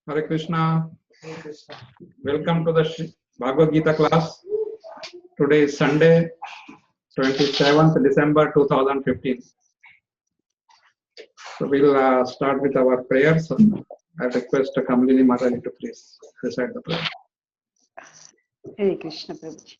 Hare Krishna. Welcome to the Bhagavad Gita class. Today is Sunday, 27th December 2015. So we'll start with our prayers. I request Kamlini Mataji to please recite the prayer. Hare Krishna Prabhuji.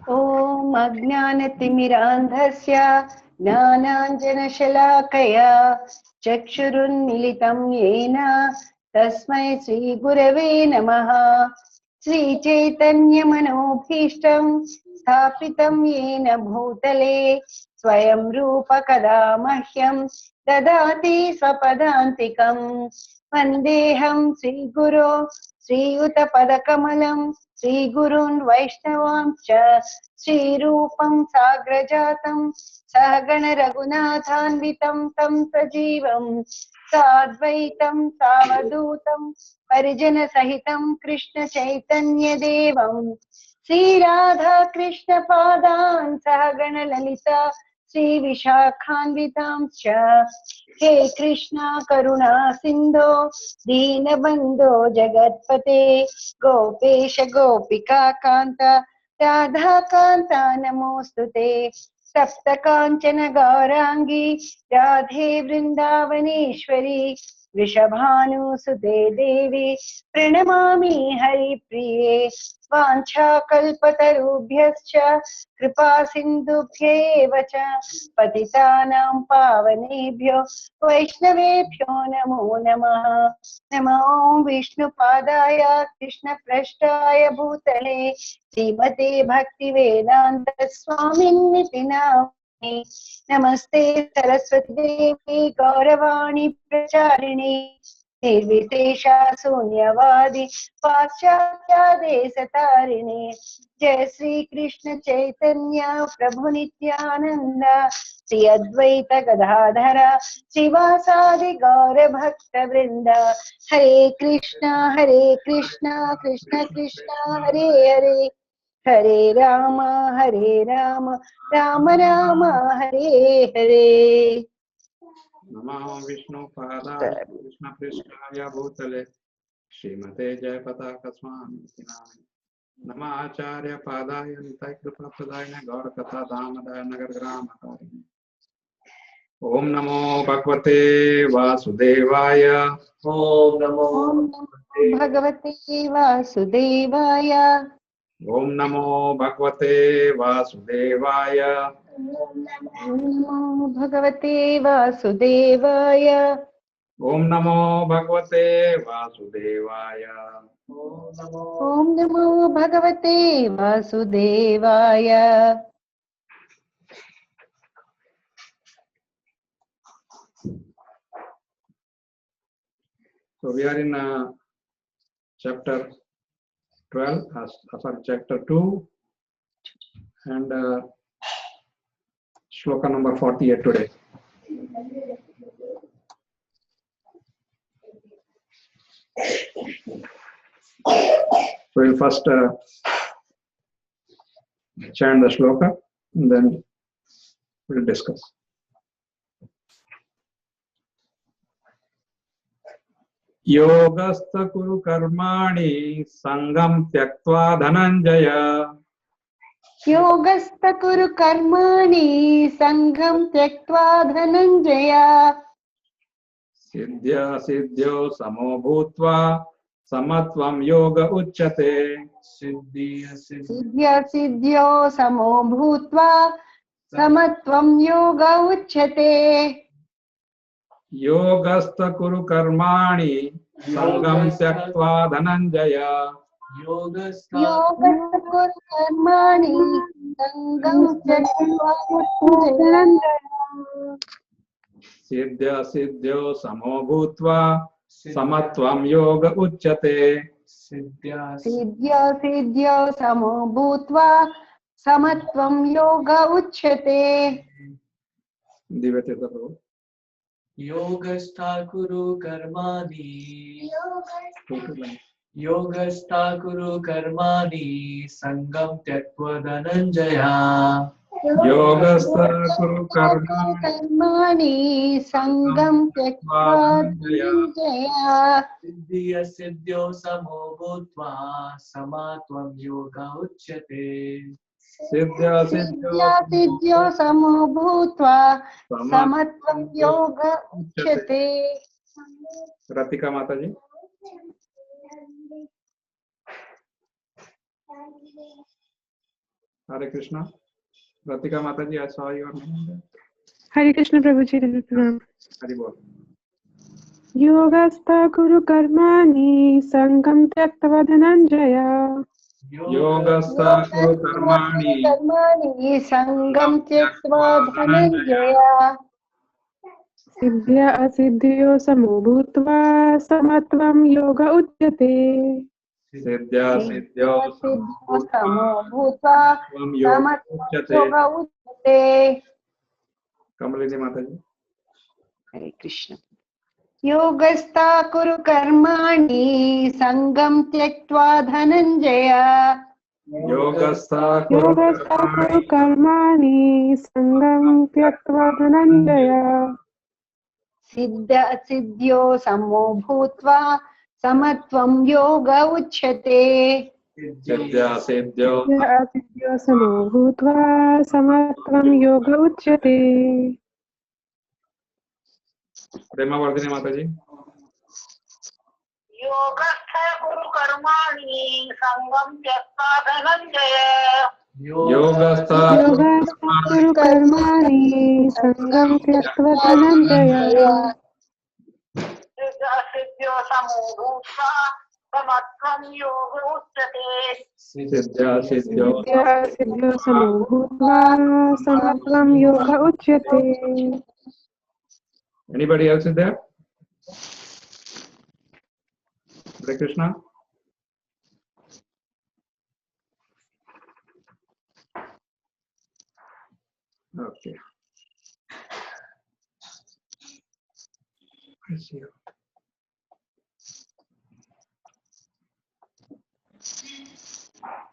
Om Ajnanatimirandhasya Jnananjana Shalakaya Chakshurunmilitam Yena Tasmai Sri Gurave Namaha. Sri Chaitanya Manobhishtam Sthapitam Yena Bhutale Swayam Rupa Kada Mahyam Dadati Swapadantikam Vandeham Sri Guru Sri Uta Padakamalam Sri Gurun Vaishnavamcha Sri Rupam Sagrajatam Sahagana Raghunathanvitam Tam Sajivam Sadvaitam Savadutam Parijana Sahitam Krishna Chaitanya Devam Sri Radha Krishna Padan Sahagana Lalita Sri Vishakhanvitam Cha He Krishna Karuna Sindho Deenabandho Jagatpate Gopesha Gopika Kanta Radha Kanta Namostute Sapta Kanchana Gaurangi Radhe Vrindavaneshwari Vrishabhanu Sute Devi Pranamami Hari Priye Vancha Kalpatarubhyascha Kripa Sindhubhye Vacha Patitanam Pavanebhyo Vaishnavebhyo Namo Namaha Namo Vishnu Padaya Krishna Prashtaya Bhutale Srimate Bhakti Vedanta Swaminiti Namani Namaste Saraswati Devi Gauravani Pracharini Nirvishesha Sunyavadi Paschatya Desatarini Jai Sri Krishna Chaitanya Prabhu Nityananda Sri Advaita Gadadhara Srivasadi Gaura Bhakta Vrinda Hare Krishna Krishna Krishna Hare Hare Hare Rama Rama Rama Hare Hare Namo Vishnu Padaya Krishna Prasthaya Bhutale Srimate Jayapataka Swamiti Namani Nama Acharya Padaya Nitai Kripa Pradayana Gaura Katha Dhamadaya Nagar Grama Karini Om Namo Bhagavate Vasudevaya Om Namo Bhagavate Vasudevaya Om Namo Bhagavate Vasudevaya Om Namo Bhagavate Vasudevaya Om Namo Bhagavate Vasudevaya Om Namo Bhagavate Vasudevaya. So we are in chapter 12, sorry, chapter 2 and Sloka number 48 today. So we'll first chant the Sloka and then we'll discuss. Yogastha kuru karmani sangam tyaktva dhananjaya Yogastha kuru karmani sangham tyaktva dhananjaya Siddhya siddhyo samo bhutva samatvam yoga uchyate Siddhya siddhyo samo bhutva samatvam yoga uchyate Yogastha kuru karmani sangam tyaktva dhananjaya Yogastha kuru karmani sangham tyaktva dhananjaya Siddhya siddhyo samo bhutva samatvam yoga uchyate Siddhya siddhyo samo bhutva samatvam yoga uchyate. Divyatita Prabhu. Yogastha kuru karmani Yogastha kuru karmani sangam tyaktva dhananjaya Yogastha kuru karmani कर्माणि सङ्गं त्यक्त्वा धनञ्जय सिद्धिय सिद्ध्यो समो भूत्वा समात्वं योग उच्यते siddhya siddhyo सिद्ध्यो समो भूत्वा समत्वं योग उच्यते Ratika Mataji. Hare Krishna. Ratika Mataji, I saw your name. Hare Krishna Prabhuji, Pranam. Hari Bol. Yogastha Kuru Karmani Sangam Tyaktva Dhananjaya. Yogastha kuru karmani कर्माणि सङ्गं त्यक्त्वा Dhananjay Siddhya Asiddhyo Samo Bhutva Samatvam Yoga Uchyate. siddhya siddhyo समो भूत्वा samam yoga समत्वं योग उच्यते Kamalini Mataji. हरे कृष्ण योगस्था कुरु कर्माणि सङ्गं त्यक्त्वा Dhananjay Yogastha kuru Yogastha Kuru karmani Karmani Sangam Tyaktva Dhananjaya. सिद्ध्यो समो भूत्वा समत्वं योग उच्यते siddhya siddhyo Siddhya Asiddhyo Samo Bhutva Samatvam Yoga Uchyate. Prema Vardhini Mataji. योगस्थ कुरु कर्माणि संगम त्यक्त्वा Dhananjay Yogastha Yogastha Kuru Karmani Sangam Tyaktva Dhananjaya. सिद्ध्यो समो भूत्वा समत्वं योग उच्यते siddhya siddhyo Siddhya Siddhyo Samo Bhutva Samatvam Yoga Uchyate. Anybody else is there? Hare Krishna. Okay. I see you.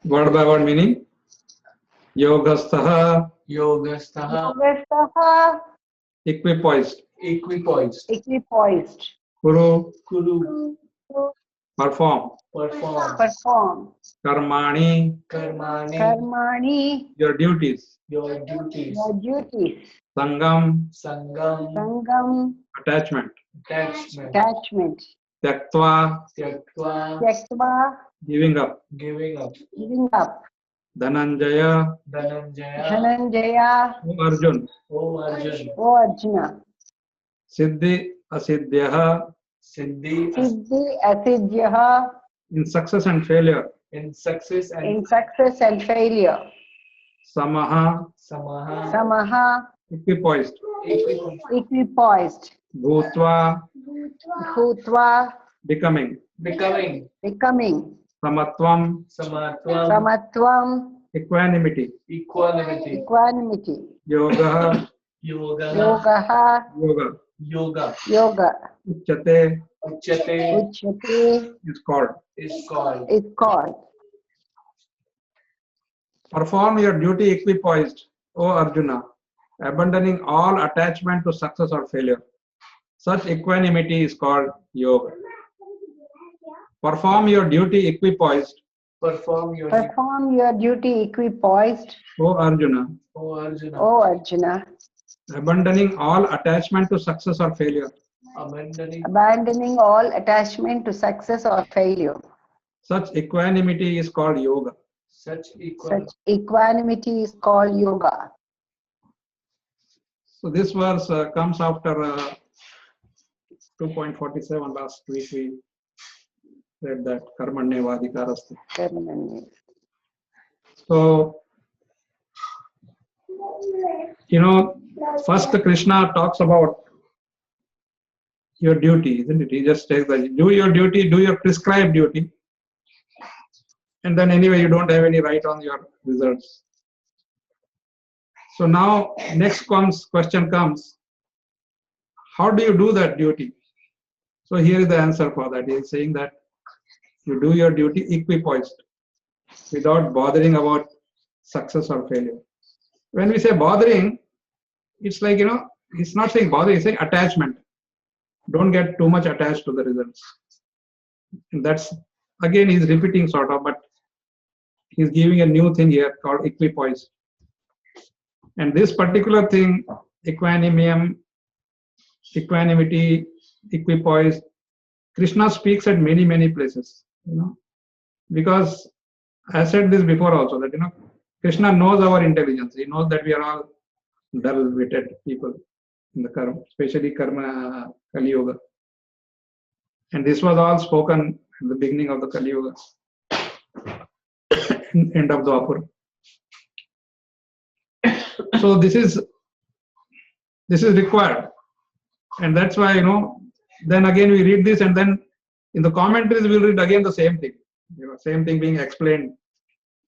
Word by word meaning? Yogastha Yogastha योगस्थः equipoised. equipoised. equipoised Kuru Kuru perform. perform. perform Karmani Karmani कर्माणि your duties. your duties. your duties Sangam Sangam सङ्गं attachment. attachment. attachment Tyaktva Tyaktva त्यक्त्वा giving up. giving up. giving up Dhananjaya Dhananjaya. Dhananjay O Arjun. O Arjun. O Arjun Siddhi asidhyaha Siddhi Siddhi असिद्ध्यः in success and failure. in success and in success and failure Samaha samaha. समः equipoised. equipoised Bhutva भूत्वा becoming. Becoming becoming Samatvam samatvam. समत्वं equanimity. Equanimity. equanimity Yoga Yoga. योगः yoga. Yoga. योग Uchyate Uchyate उच्यते is called. is called. is called Perform your duty equipoised, O Arjuna, abandoning all attachment to success or failure. Such equanimity is called yoga. Perform your duty equipoised, Perform your perform your duty equipoised O Arjuna, O Arjuna. O Arjuna abandoning all attachment to success or failure. abandoning all attachment to success or failure Such equanimity is called yoga. Such such equanimity is called yoga. So this verse comes after 2.47. Last week we read that karmanyevadhikarasti. So, first Krishna talks about your duty, isn't it? He just says that do your duty, do your prescribed duty. And then anyway, you don't have any right on your results. So now, next question comes, how do you do that duty? So here is the answer for that. He is saying that you do your duty equipoised, without bothering about success or failure. when we say bothering, it's like, it's not saying bothering, it's saying attachment. Don't get too much attached to the results. And that's, again, he's repeating sort of, but he's giving a new thing here called equipoise. And this particular thing, equanimity, equipoise, Krishna speaks at many, many places, because I said this before also, that, Krishna knows our intelligence. He knows that we are all dull-witted people in the karma, especially karma Kali Yuga. And this was all spoken at the beginning of the Kali Yuga, end of the Dwapar. So this is required, and that's why, then again we read this, and then in the commentaries we'll read again the same thing, same thing being explained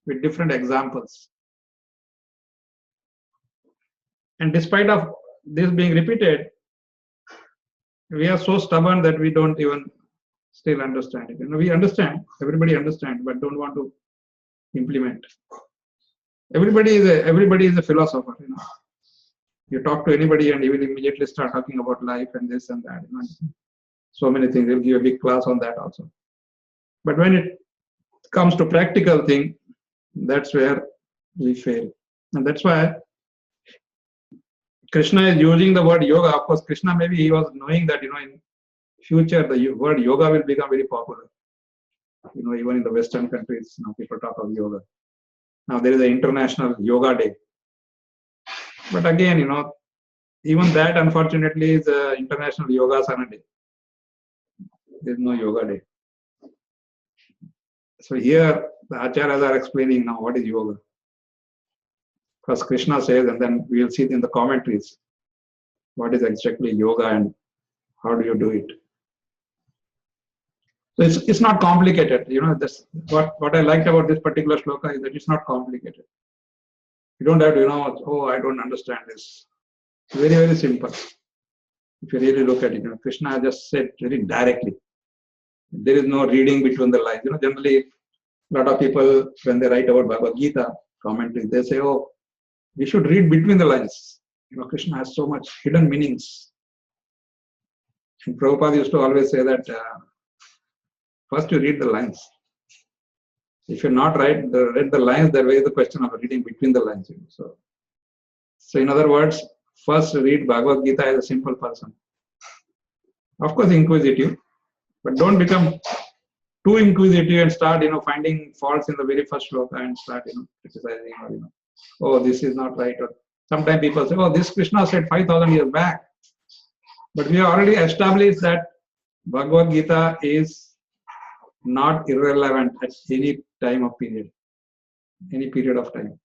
with different examples. And despite of this being repeated, we are so stubborn that we don't even still understand it. We understand, everybody understands, but don't want to implement. Everybody is a philosopher. You talk to anybody and he will immediately start talking about life and this and that. So many things. He'll give a big class on that also. But when it comes to practical thing, that's where we fail. And that's why Krishna is using the word yoga. Of course, Krishna, maybe he was knowing that, in future the word yoga will become very popular. Even in the Western countries, people talk of yoga. Now there is an international yoga day. But again, even that unfortunately is international yogasana day. There is no yoga day. So here the acharyas are explaining now what is yoga. First Krishna says, and then we will see it in the commentaries. What is exactly yoga and how do you do it? So it's not complicated. This, what I liked about this particular shloka is that it's not complicated. You don't have to, I don't understand this. It's very, very simple. If you really look at it, Krishna just said very directly. There is no reading between the lines. Generally, a lot of people, when they write about Bhagavad Gita commentary, they say, we should read between the lines. Krishna has so much hidden meanings. And Prabhupada used to always say that first you read the lines. If you're not read the lines, there is the question of reading between the lines. So in other words, first read Bhagavad Gita as a simple person. Of course, inquisitive, but don't become too inquisitive and start, finding faults in the very first shloka and start, criticizing or, this is not right. Or sometimes people say, this Krishna said 5,000 years back. But we have already established that Bhagavad Gita is not irrelevant at any time of period, any period of time.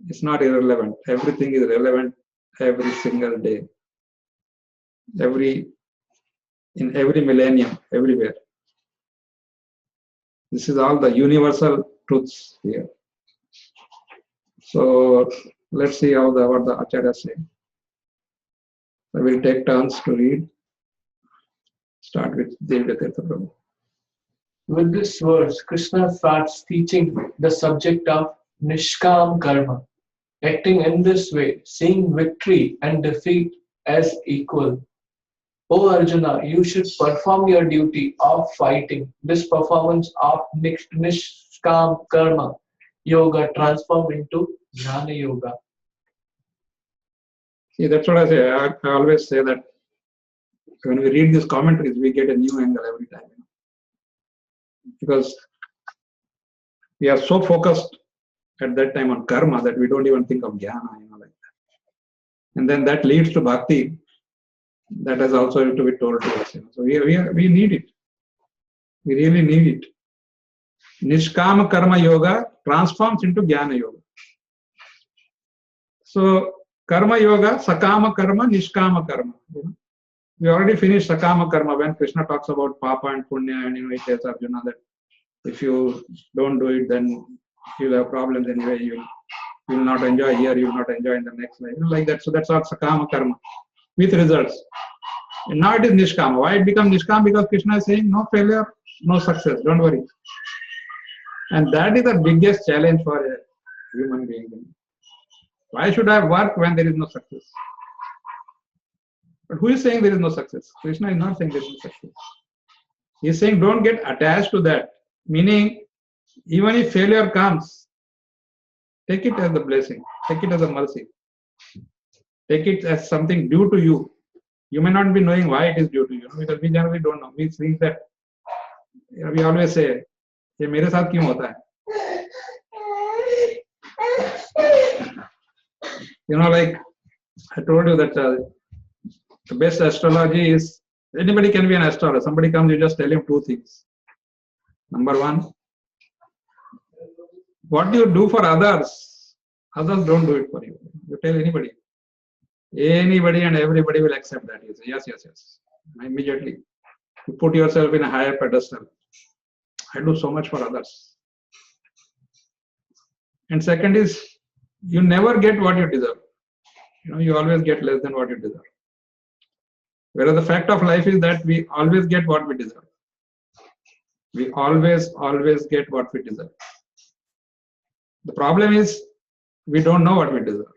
It's not irrelevant. Everything is relevant every single day. In every millennium, everywhere. This is all the universal truths here. So let's see what the acharyas say. I will take turns to read. Start with Devdatta Prabhu. With this verse, Krishna starts teaching the subject of Nishkam Karma. Acting in this way, seeing victory and defeat as equal. O Arjuna, you should perform your duty of fighting. This performance of Nishkam Karma Yoga transform into Jnana Yoga. See, that's what I say. I always say that when we read these commentaries, we get a new angle every time. Because we are so focused at that time on karma that we don't even think of jnana, like that. And then that leads to bhakti. That has also to be told to us. So we need it. We really need it. Nishkama karma yoga transforms into jnana yoga. So karma yoga, sakama karma, nishkama karma. We already finished sakama karma when Krishna talks about papa and punya, and he tells Arjuna that if you don't do it, then you'll have problems anyway. You will not enjoy here, you will not enjoy in the next life. Like that. So that's all sakama karma with results. And now it is nishkama. Why it becomes nishkama? Because Krishna is saying no failure, no success. Don't worry. And that is the biggest challenge for human being. Why should I work when there is no success? But who is saying there is no success? Krishna is not saying there is no success. He is saying don't get attached to that. Meaning, even if failure comes, take it as a blessing, take it as a mercy, take it as something due to you. You may not be knowing why it is due to you, because we generally don't know. We think that, we always say, ये मेरे साथ क्यों होता है? Like I told you that the best astrology is, anybody can be an astrologer. Somebody comes, you just tell him two things. Number one, what you do for others, others don't do it for you. You tell anybody and everybody will accept that. You say, yes, yes, yes. Immediately, you put yourself in a higher pedestal. I do so much for others. And second is, you never get what you deserve. You always get less than what you deserve. Whereas the fact of life is that we always get what we deserve. We always get what we deserve. The problem is, we don't know what we deserve.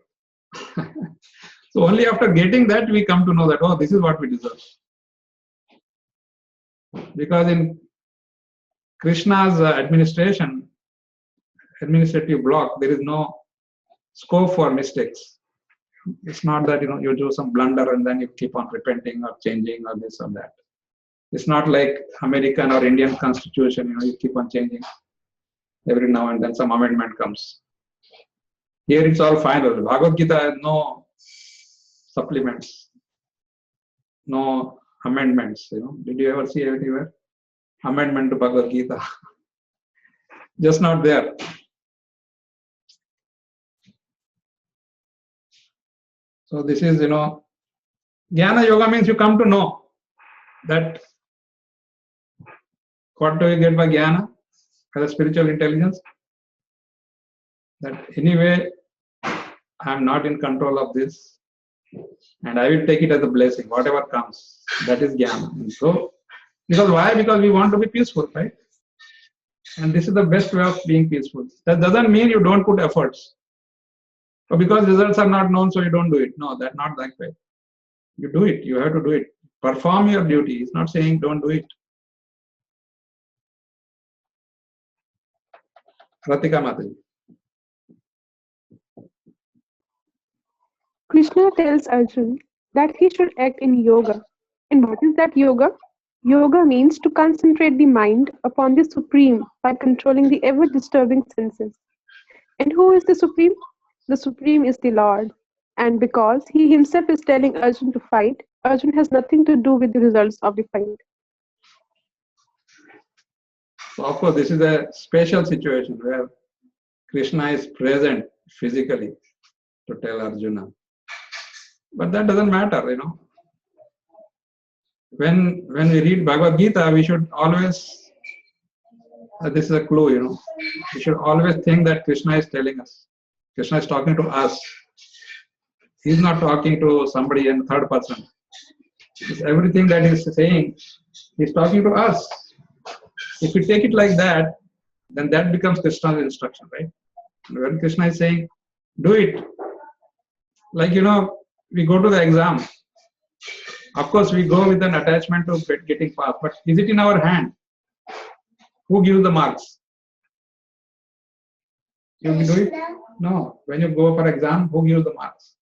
So only after getting that, we come to know that, oh, this is what we deserve. Because in Krishna's administrative block, there is no scope for mistakes. It's not that you do some blunder and then you keep on repenting or changing or this or that. It's not like American or Indian constitution, you keep on changing every now and then some amendment comes. Here it's all final. Bhagavad Gita has no supplements, no amendments. Did you ever see anywhere amendment to Bhagavad Gita? Just not there. So this is, Jnana Yoga means you come to know that what do you get by Jnana as a spiritual intelligence? That anyway, I am not in control of this and I will take it as a blessing, whatever comes. That is Jnana. And so, because why? Because we want to be peaceful, right? And this is the best way of being peaceful. That doesn't mean you don't put efforts. But because results are not known, so you don't do it. No, that's not that way. You do it. You have to do it. Perform your duty. It's not saying don't do it. Ratika Mataji. Krishna tells Arjun that he should act in yoga. And what is that yoga? Yoga means to concentrate the mind upon the Supreme by controlling the ever-disturbing senses. And who is the Supreme? The Supreme is the Lord. And because he himself is telling Arjun to fight, Arjun has nothing to do with the results of the fight. So of course, this is a special situation where Krishna is present physically to tell Arjuna. But that doesn't matter, When we read Bhagavad Gita, we should always, this is a clue, we should always think that Krishna is telling us. Krishna is talking to us. He's not talking to somebody in third person. It's everything that he's saying, he's talking to us. If we take it like that, then that becomes Krishna's instruction, right? When Krishna is saying, do it. Like, we go to the exam. Of course, we go with an attachment to getting passed, but is it in our hand? Who gives the marks? You do it? No. When you go for exam, who gives the marks?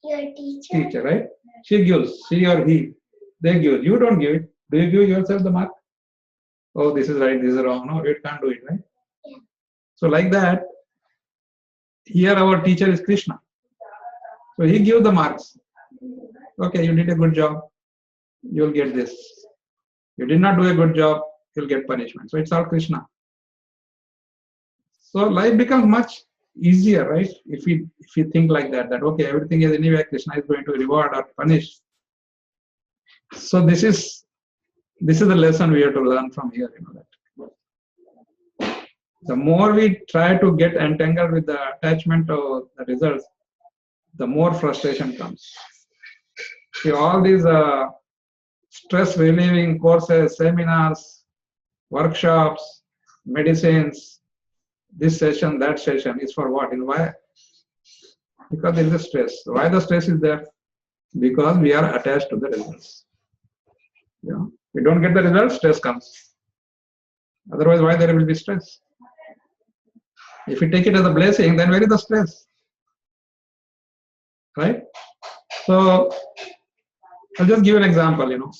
Your teacher. Teacher, right? She gives, she or he. They give. You don't give it. Do you give yourself the mark? Oh, this is right, this is wrong. No, you can't do it, right? Yeah. So like that, here our teacher is Krishna. So he gives the marks. Okay, you did a good job, you'll get this. You did not do a good job, you'll get punishment. So it's all Krishna. So life becomes much easier, right? If we think like that, okay, everything is anyway, Krishna is going to reward or punish. So this is the lesson we have to learn from here, that the more we try to get entangled with the attachment of the results, the more frustration comes. See, all these stress relieving courses, seminars, workshops, medicines, this session, that session is for what? And why? Because there is a stress. Why the stress is there? Because we are attached to the results. You know, we don't get the results, stress comes. Otherwise, why there will be stress? If you take it as a blessing, then where is the stress? Right? So, I'll just give an example, you know.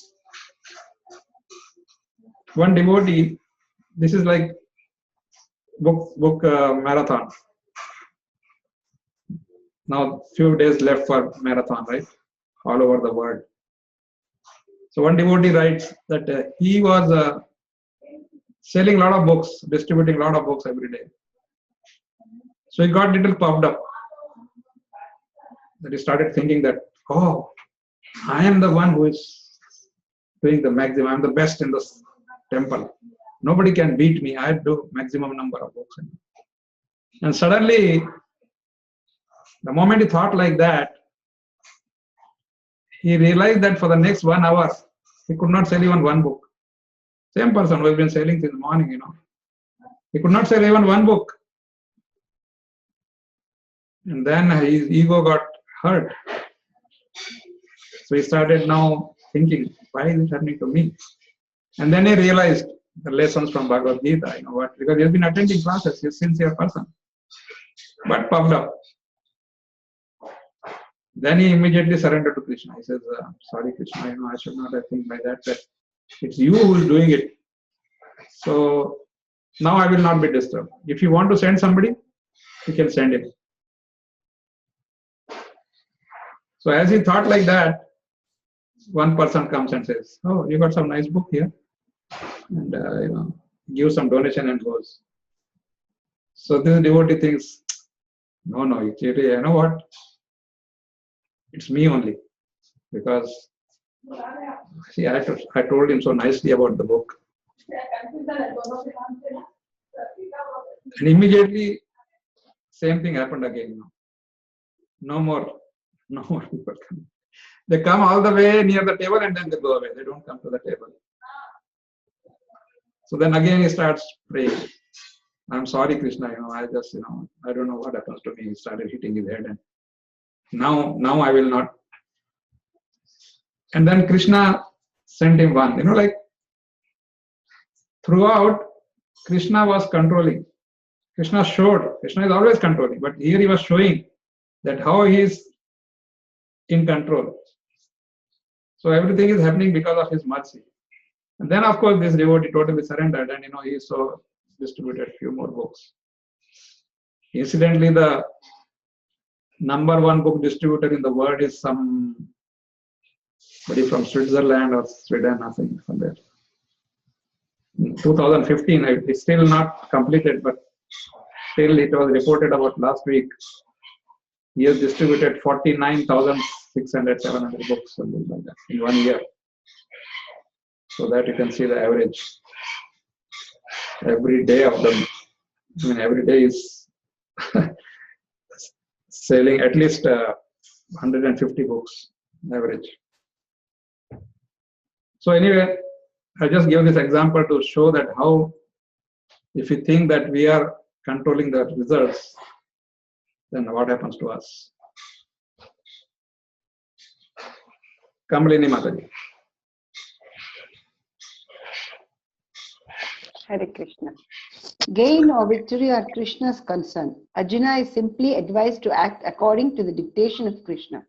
One devotee, this is like book marathon. Now, few days left for marathon, right? All over the world. So one devotee writes that he was selling a lot of books, distributing a lot of books every day. So he got little puffed up. That he started thinking that, oh, I am the one who is doing the maximum. I am the best in this temple. Nobody can beat me. I do maximum number of books. And suddenly, the moment he thought like that, he realized that for the next 1 hour, he could not sell even one book. Same person who has been selling since morning, you know. He could not sell even one book. And then his ego got hurt. So he started now thinking, why is it happening to me? And then he realized the lessons from Bhagavad Gita, you know what, because he has been attending classes, he's a sincere person, but puffed up. Then he immediately surrendered to Krishna. He says, sorry Krishna, you know, I should not have think like that, that it's you who is doing it. So now I will not be disturbed. If you want to send somebody, you can send him. So as he thought like that, one person comes and says, oh, you got some nice book here. And, you know, give some donation and goes. So this devotee thinks, no, actually, you know what? It's me only. Because, see, I told him so nicely about the book. And immediately, same thing happened again. You know. No more people come. They come all the way near the table and then they go away. They don't come to the table. So then again he starts praying. I'm sorry, Krishna, you know, I just, you know, I don't know what happens to me. He started hitting his head and now I will not. And then Krishna sent him one, you know, like throughout Krishna was controlling. Krishna is always controlling, but here he was showing that how he is in control. So everything is happening because of his mercy. And then of course this devotee totally surrendered and, you know, he so distributed few more books. Incidentally, the #1 book distributor in the world is somebody from Switzerland or Sweden, I think, somewhere. In 2015, it's still not completed, but still it was reported about last week. He has distributed 49,600, 700 books, something like that, in 1 year. So that you can see the average. Every day of them, I mean, every day is selling at least 150 books, average. So anyway, I just give this example to show that how, if we think that we are controlling the results, then what happens to us? Kamalini Mataji. Hare Krishna. Gain or victory are Krishna's concern. Arjuna is simply advised to act according to the dictation of Krishna.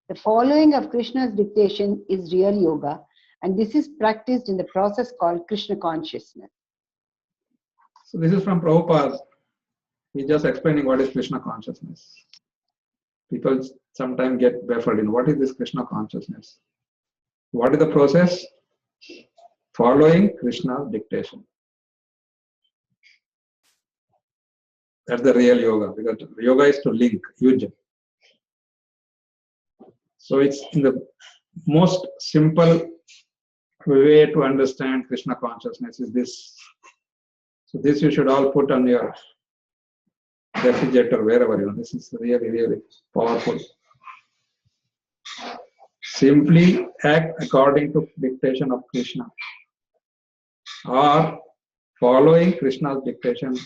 The following of Krishna's dictation is real yoga, and this is practiced in the process called Krishna consciousness. So this is from Prabhupada. He's just explaining what is Krishna consciousness. People sometimes get baffled in what is this Krishna consciousness? What is the process? Following Krishna's dictation. That's the real yoga, because yoga is to link, yuja. So it's in the most simple way to understand Krishna consciousness is this. So this you should all put on your refrigerator, wherever you know. This is really, really powerful. Simply act according to dictation of Krishna, or following Krishna's dictation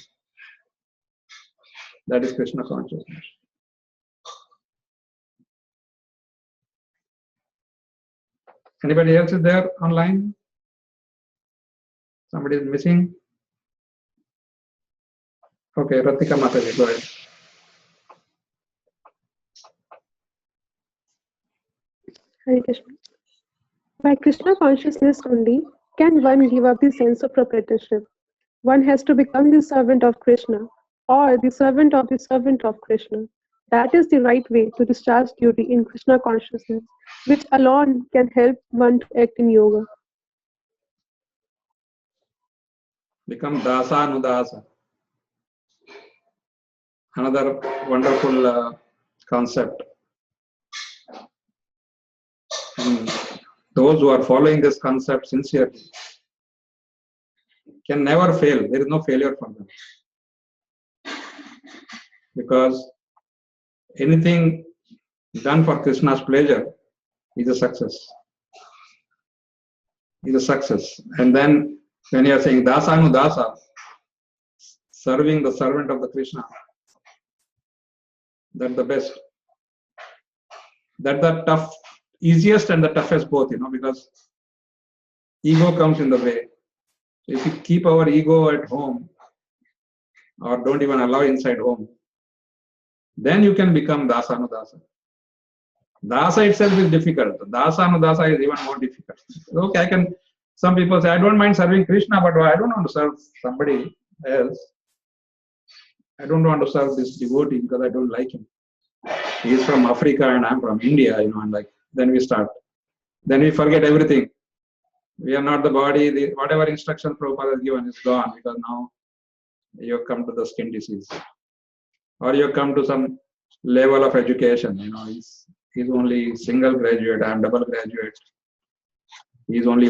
That is Krishna consciousness. Anybody else is there online? Somebody is missing? Okay, Ratika Mataji, go ahead. Hare Krishna. By Krishna consciousness only can one give up the sense of proprietorship. One has to become the servant of Krishna or the servant of Krishna. That is the right way to discharge duty in Krishna consciousness, which alone can help one to act in yoga. Become Dasa Anudasa. Another wonderful concept. Those who are following this concept sincerely can never fail. There is no failure for them. Because anything done for Krishna's pleasure is a success. Is a success. And then when you are saying Dasanudasa, serving the servant of the Krishna, that's the best. That's the tough, easiest and the toughest both, because ego comes in the way. So if we keep our ego at home or don't even allow inside home, then you can become Dasanudasa. Dasa itself is difficult. Dasanudasa is even more difficult. Okay, some people say, I don't mind serving Krishna, but I don't want to serve somebody else. I don't want to serve this devotee because I don't like him. He is from Africa and I'm from India, and then we start. Then we forget everything. We are not the body. Whatever instruction Prabhupada has given is gone because now you have come to the skin disease. Or you have come to some level of education. He's only single graduate, I am double graduate. He's only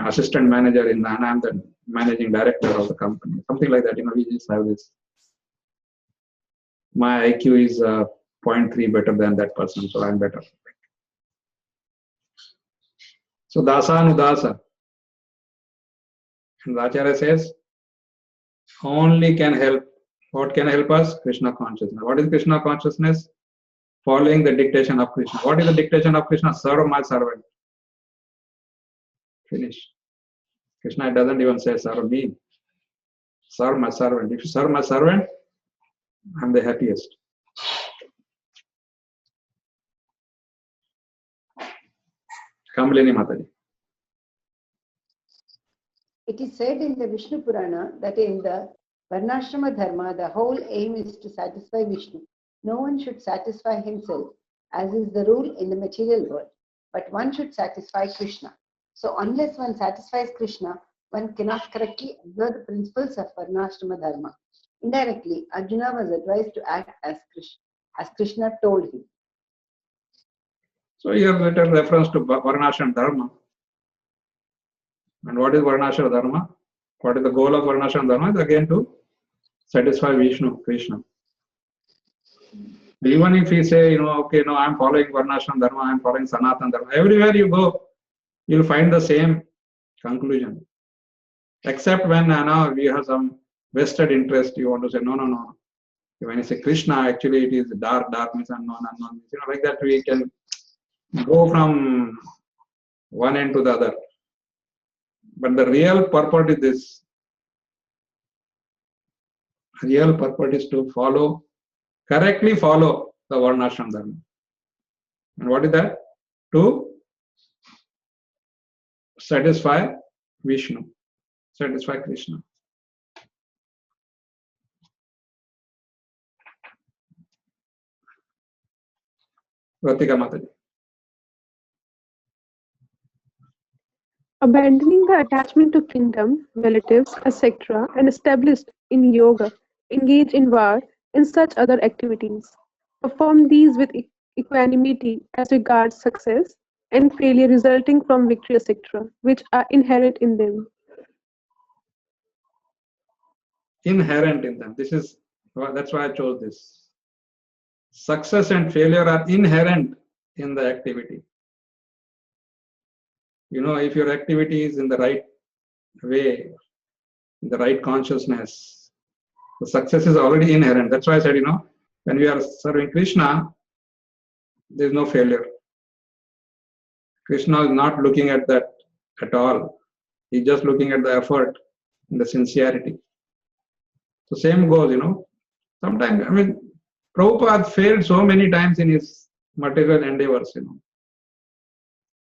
assistant manager and I'm the managing director of the company. Something like that, we just have this. My IQ is 0.3 better than that person, so I'm better. So Dasanudasa. And Acharya says, only can help. What can help us? Krishna consciousness. What is Krishna consciousness? Following the dictation of Krishna. What is the dictation of Krishna? Serve my servant. Finish. Krishna doesn't even say serve me. Serve my servant. If you serve my servant, I'm the happiest. Kamlini Mataji. It is said in the Vishnu Purana that in the Varnashrama Dharma, the whole aim is to satisfy Vishnu. No one should satisfy himself, as is the rule in the material world, but one should satisfy Krishna. So unless one satisfies Krishna, one cannot correctly observe the principles of Varnashrama Dharma. Indirectly, Arjuna was advised to act as Krishna told him. So here little reference to Varnashrama Dharma. And what is Varnashrama Dharma? What is the goal of Varnashrama Dharma? Is again to satisfy Vishnu, Krishna. Even if we say, okay, no, I'm following Varnashrama Dharma, I'm following Sanatana Dharma, everywhere you go, you'll find the same conclusion. Except when we have some vested interest, you want to say, no. When you say Krishna, actually it is darkness, unknown. Like that we can go from one end to the other. But the real purport is this. Real purport is to correctly follow the Varnashrama Dharma. And what is that? To satisfy Vishnu, satisfy Krishna. Ratika Mataji. Abandoning the attachment to kingdom, relatives, etc., and established in yoga, engage in war and such other activities. Perform these with equanimity as regards success and failure resulting from victory, etc., which are inherent in them. Inherent in them. That's why I chose this. Success and failure are inherent in the activity. If your activity is in the right way, in the right consciousness, The success is already inherent. That's why I said, when we are serving Krishna, there is no failure. Krishna is not looking at that at all. He's just looking at the effort and the sincerity. So same goes, Sometimes, Prabhupada failed so many times in his material endeavors,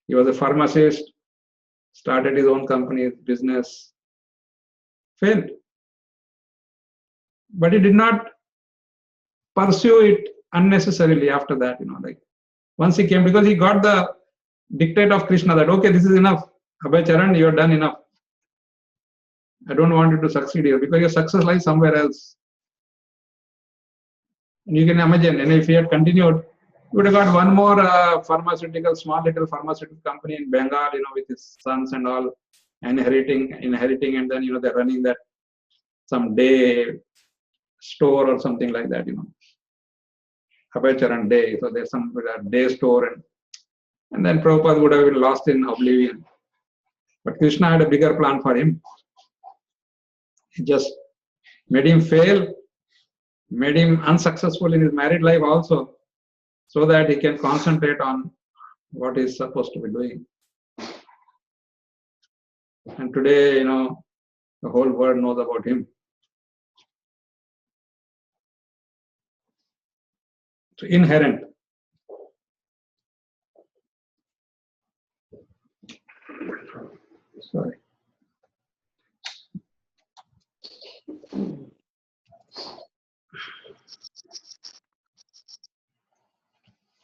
He was a pharmacist, started his own company, business, failed. But he did not pursue it unnecessarily after that, once he came, because he got the dictate of Krishna that, okay, this is enough. Abhay Charan, you are done enough. I don't want you to succeed here because your success lies somewhere else. And you can imagine, and if he had continued, he would have got one more small little pharmaceutical company in Bengal, with his sons and all, inheriting, and then, they're running that some day store or something like that, Abhay Charan Day. So there's some day store, and then Prabhupada would have been lost in oblivion. But Krishna had a bigger plan for him. He just made him fail, made him unsuccessful in his married life also, so that he can concentrate on what he's supposed to be doing. And today, the whole world knows about him. So inherent. Sorry.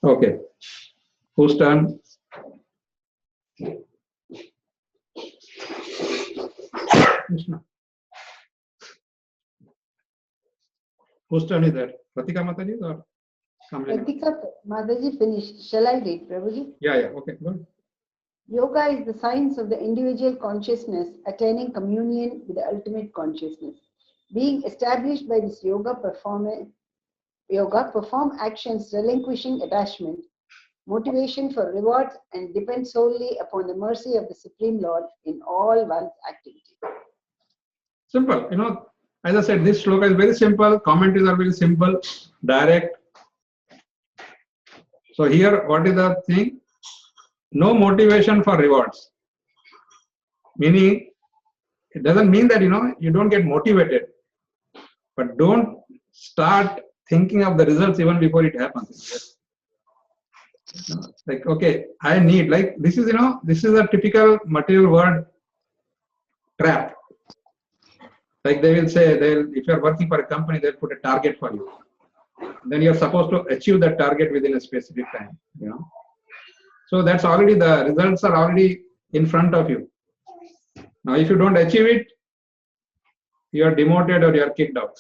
Okay. Whose turn? Krishna. Whose turn is that? Pratika Mataji or Kamlini? Pratika Mataji finished. Shall I read, Prabhuji? Yeah, okay, good. Yoga is the science of the individual consciousness attaining communion with the ultimate consciousness. Being established by this yoga, perform actions relinquishing attachment, motivation for rewards, and depend solely upon the mercy of the Supreme Lord in all one's activity. Simple, as I said, this sloka is very simple. Commentaries are very simple, direct. So here, what is the thing? No motivation for rewards. Meaning, it doesn't mean that, you don't get motivated. But don't start thinking of the results even before it happens. Like, okay, I need, like, this is a typical material world trap. Like they will say, if you are working for a company, they'll put a target for you. Then you're supposed to achieve that target within a specific time, So that's already, the results are already in front of you. Now, if you don't achieve it, you are demoted or you are kicked out.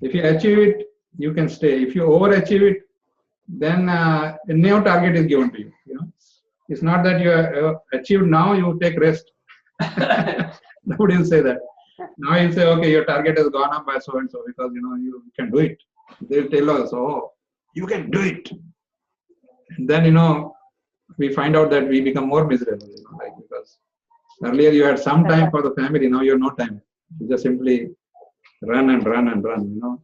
If you achieve it, you can stay. If you overachieve it, then a new target is given to you. It's not that you have achieved now, you take rest. Nobody will say that. Now you say, okay, your target has gone up by so and so because you can do it. They will tell us, oh, you can do it. And then we find out that we become more miserable, because earlier you had some time for the family, now you have no time. You just simply run and run and run,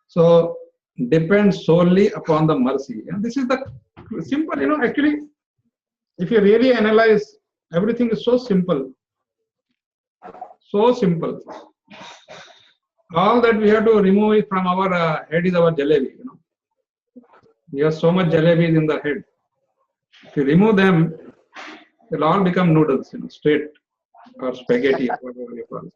So depend solely upon the mercy. And this is the simple, actually, if you really analyze, everything is so simple. So simple. All that we have to remove it from our head is our jalebi. We have so much jalebis in the head. If you remove them, they'll all become noodles, straight or spaghetti, or whatever you call it.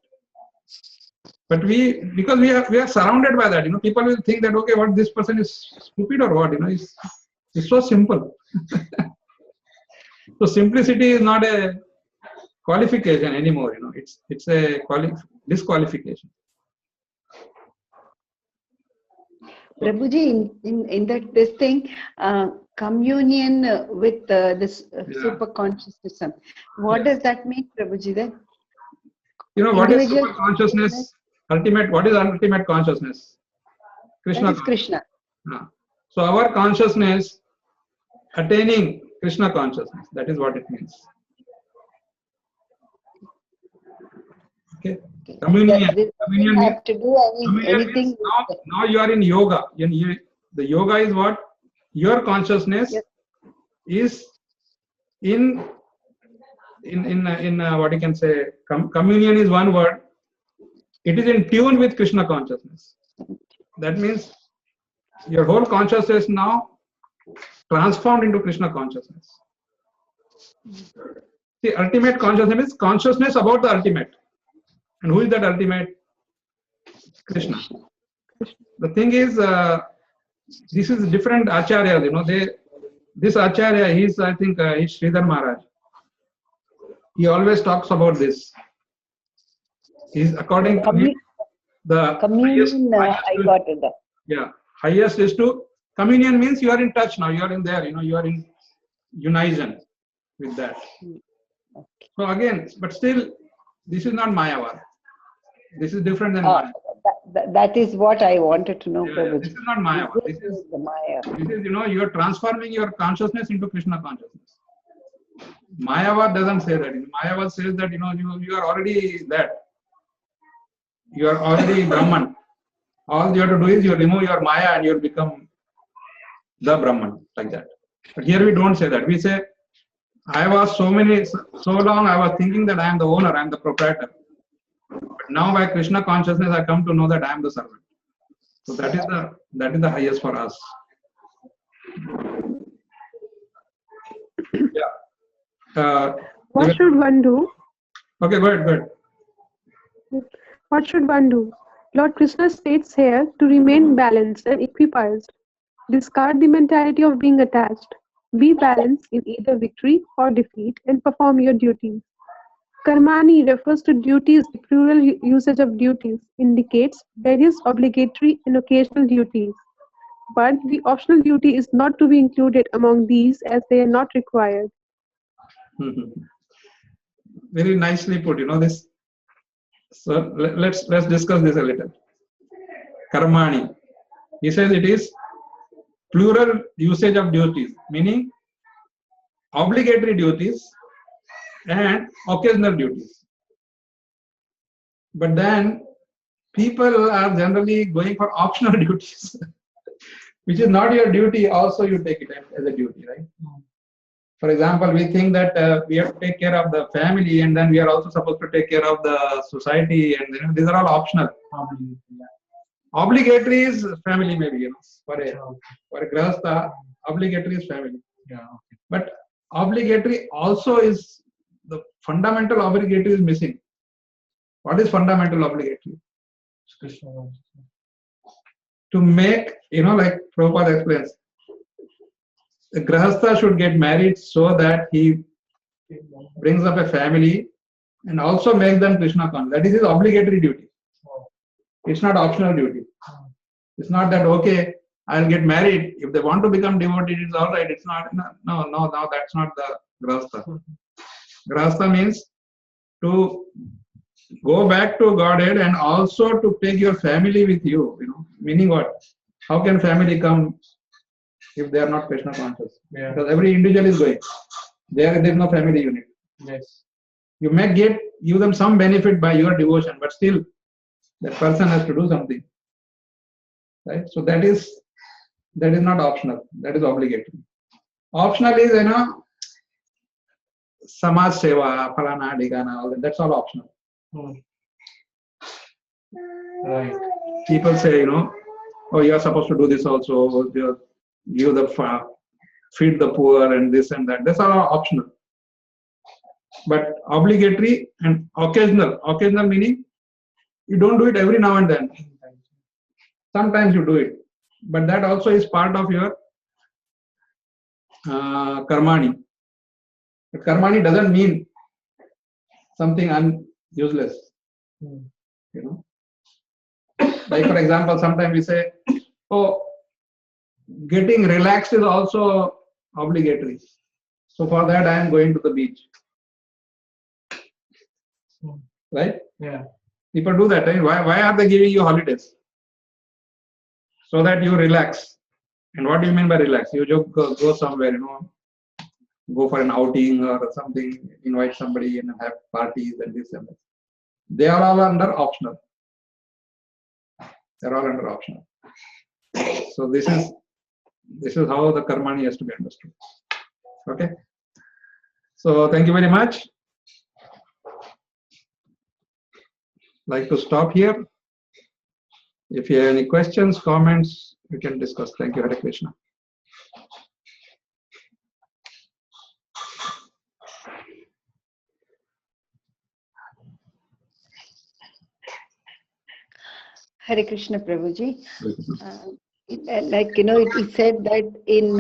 But because we are surrounded by that, people will think that, okay, what, this person is stupid or what? It's so simple. So simplicity is not a qualification anymore. It's a disqualification. Prabhuji, in this thing, communion with this super consciousness. What does that mean, Prabhuji? Then? What is super consciousness? What is ultimate consciousness? Krishna. That is Krishna. So our consciousness attaining Krishna consciousness. That is what it means. Okay. Okay. Communion. This Communion doesn't means, have to do anything means with now you are in yoga. The yoga is what? Your consciousness Yes. is in what you can say, communion is one word. It is in tune with Krishna consciousness. That means your whole consciousness now transformed into Krishna consciousness. The ultimate consciousness is consciousness about the ultimate. And who is that ultimate? Krishna. The thing is, this is different acharyas, this acharya, I think, he's Sridhar Maharaj. He always talks about this. He's according to him, the communion. highest I got it. yeah, highest is to communion means you are in touch now. You are in there. You are in unison with that. So again, but still, this is not Mayavad. This is different than Maya. That is what I wanted to know. Yeah, this is not Mayavad. This is the Maya. This is you are transforming your consciousness into Krishna consciousness. Mayavad doesn't say that. Mayavad says that you are already that. You are already Brahman. All you have to do is you remove your Maya and you become the Brahman, like that. But here we don't say that. We say, I was so long I was thinking that I am the owner, I am the proprietor. But now by Krishna consciousness I come to know that I am the servant. So that is the highest for us. Yeah. What should one do? Okay, go ahead. What should one do? Lord Krishna states here to remain balanced and equipoised. Discard the mentality of being attached. Be balanced in either victory or defeat and perform your duties. Karmani refers to duties. The plural usage of duties indicates various obligatory and occasional duties. But the optional duty is not to be included among these as they are not required. Very nicely put, this. So let's discuss this a little. Karmani. He says it is plural usage of duties, meaning obligatory duties and occasional duties. But then people are generally going for optional duties, which is not your duty. Also, you take it as a duty, right? For example, we think that we have to take care of the family, and then we are also supposed to take care of the society, and these are all optional. Obligatory is family, maybe for a grahastha, obligatory is family. Yeah. Okay. But obligatory also is the fundamental obligatory is missing. What is fundamental obligatory? To make, like Prabhupada explains, the grahastha should get married so that he brings up a family and also make them Krishna conscious. That is his obligatory duty. It's not optional duty. It's not that, okay, I'll get married. If they want to become devoted, it's all right. It's not, no, that's not the grahastha. Grahastha means to go back to Godhead and also to take your family with you. Meaning what? How can family come if they are not Krishna conscious? Yeah. Because every individual is going. There is no family unit. Yes. You may give them some benefit by your devotion, but still that person has to do something. Right? So that is not optional. That is obligatory. Optional is, samaj seva, phalana, dhikana, all that. That's all optional. Right. People say, oh, you are supposed to do this also. Give the feed the poor and this and that. That's all optional. But obligatory and occasional. Occasional meaning you don't do it every now and then. Sometimes you do it. But that also is part of your karmani. But karmani doesn't mean something useless. Like for example, sometimes we say, oh, getting relaxed is also obligatory. So for that I am going to the beach. Right? Yeah. People do that. Right? Why are they giving you holidays? So that you relax. And what do you mean by relax? You just go somewhere, go for an outing or something, invite somebody and have parties and this and that. They are all under optional. They are all under optional. So this is how the karmani has to be understood. Okay. So thank you very much. Like to stop here. If you have any questions, comments, we can discuss. Thank you, Hare Krishna. Hare Krishna, Prabhuji. It said that in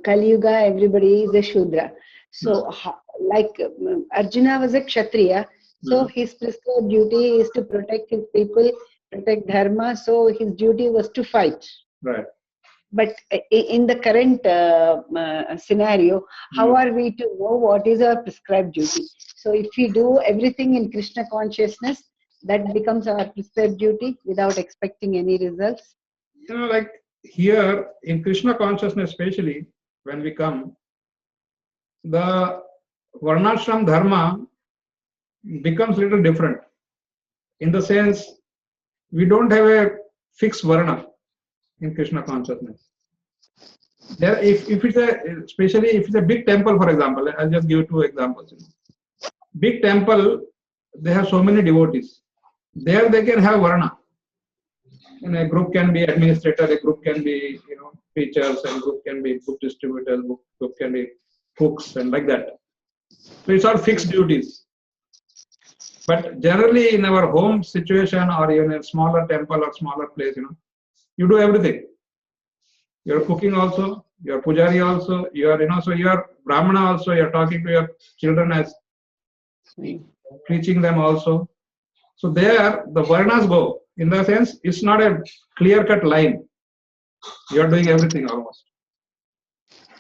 Kali Yuga, everybody is a Shudra. So, Arjuna was a Kshatriya, so his prescribed duty is to protect his people, protect Dharma, so his duty was to fight. Right. But in the current scenario, how are we to know what is our prescribed duty? So, if we do everything in Krishna consciousness, that becomes our prescribed duty without expecting any results. Like here in Krishna consciousness, especially when we come, the Varnashram Dharma becomes a little different. In the sense, we don't have a fixed Varna in Krishna consciousness. There, if it's especially if it's a big temple, for example, I'll just give 2 examples. Big temple, they have so many devotees. There they can have Varna. And a group can be administrator, a group can be preachers, and group can be book distributors, group can be cooks, and like that. So it's all fixed duties. But generally in our home situation or even a smaller temple or smaller place, you do everything. You're cooking also, you're pujari also, so you're Brahmana also, you're talking to your children as preaching them also. So there the Varnas go. In the sense, it's not a clear-cut line. You're doing everything almost.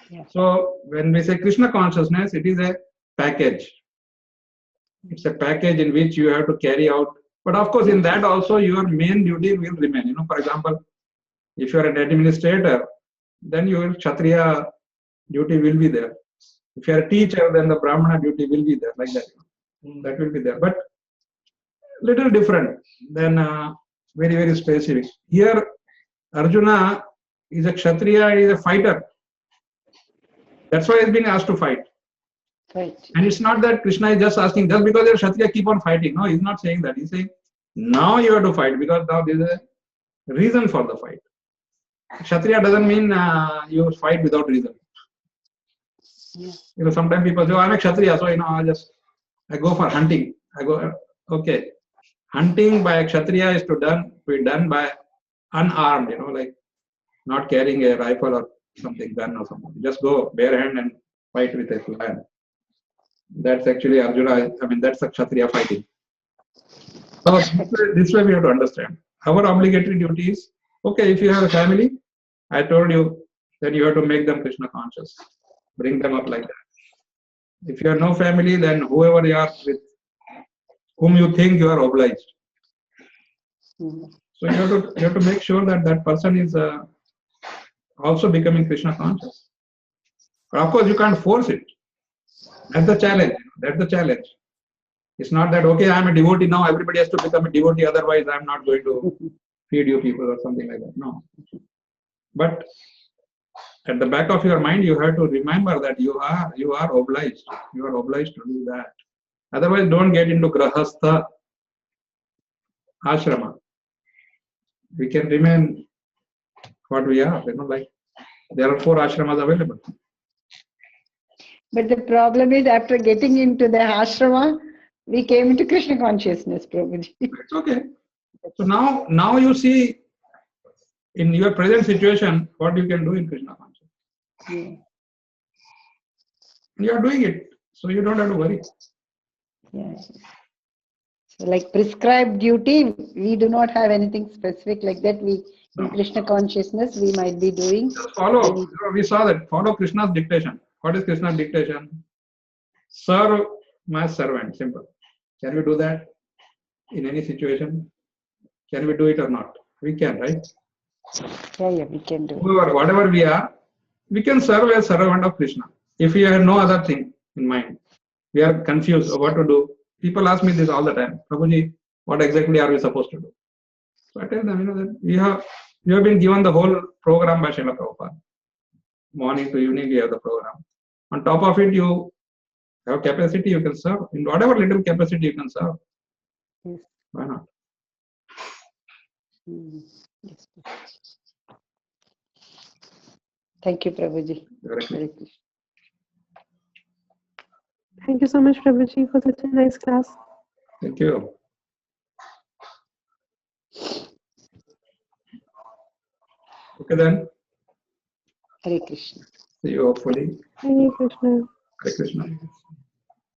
Yeah. So when we say Krishna consciousness, it is a package. It's a package in which you have to carry out. But of course, in that also your main duty will remain. For example, if you are an administrator, then your Kshatriya duty will be there. If you are a teacher, then the Brahmana duty will be there, like that. That will be there. But little different than very, very specific. Here, Arjuna is a Kshatriya, he is a fighter. That's why he's being asked to fight. Right. And it's not that Krishna is just asking, just because you're Kshatriya, keep on fighting. No, he's not saying that. He's saying, now you have to fight, because now there is a reason for the fight. Kshatriya doesn't mean you fight without reason. Yeah. Sometimes people say, I'm a Kshatriya, so I go for hunting. Okay. Hunting by a Kshatriya is to be done by unarmed, like not carrying a rifle or something, gun or something. Just go bare hand and fight with a lion. That's actually Arjuna, that's a Kshatriya fighting. So this way we have to understand. Our obligatory duty is, okay, if you have a family, I told you, then you have to make them Krishna conscious. Bring them up like that. If you have no family, then whoever you are with, whom you think you are obliged. So you have to make sure that that person is also becoming Krishna conscious. But of course, you can't force it. That's the challenge. That's the challenge. It's not that, okay, I'm a devotee now, everybody has to become a devotee, otherwise I'm not going to feed you people or something like that. No. But at the back of your mind, you have to remember that you are obliged. You are obliged to do that. Otherwise, don't get into grahastha ashrama. We can remain what we are. Like there are 4 ashramas available. But the problem is, after getting into the ashrama, we came into Krishna consciousness, Prabhuji. It's okay. So now you see in your present situation what you can do in Krishna consciousness. Yeah. You are doing it, so you don't have to worry. Yeah. So like prescribed duty, we do not have anything specific like that. In Krishna consciousness, we might be doing. Just follow. We saw that. Follow Krishna's dictation. What is Krishna's dictation? Serve my servant. Simple. Can we do that in any situation? Can we do it or not? We can, right? Yeah, we can do it. Whatever we are, we can serve as servant of Krishna. If we have no other thing in mind, we are confused of what to do, people ask me this all the time, Prabhuji, what exactly are we supposed to do? So I tell them, that we have been given the whole program by Srila Prabhupada. Morning to evening, we have the program. On top of it, you have capacity, you can serve. In whatever little capacity you can serve. Yes. Why not? Yes. Thank you, Prabhuji. Hare Krishna. Hare Krishna. Thank you so much, Prabhuji, for such a nice class. Thank you. Okay then. Hare Krishna. See you hopefully. Hare Krishna. Hare Krishna.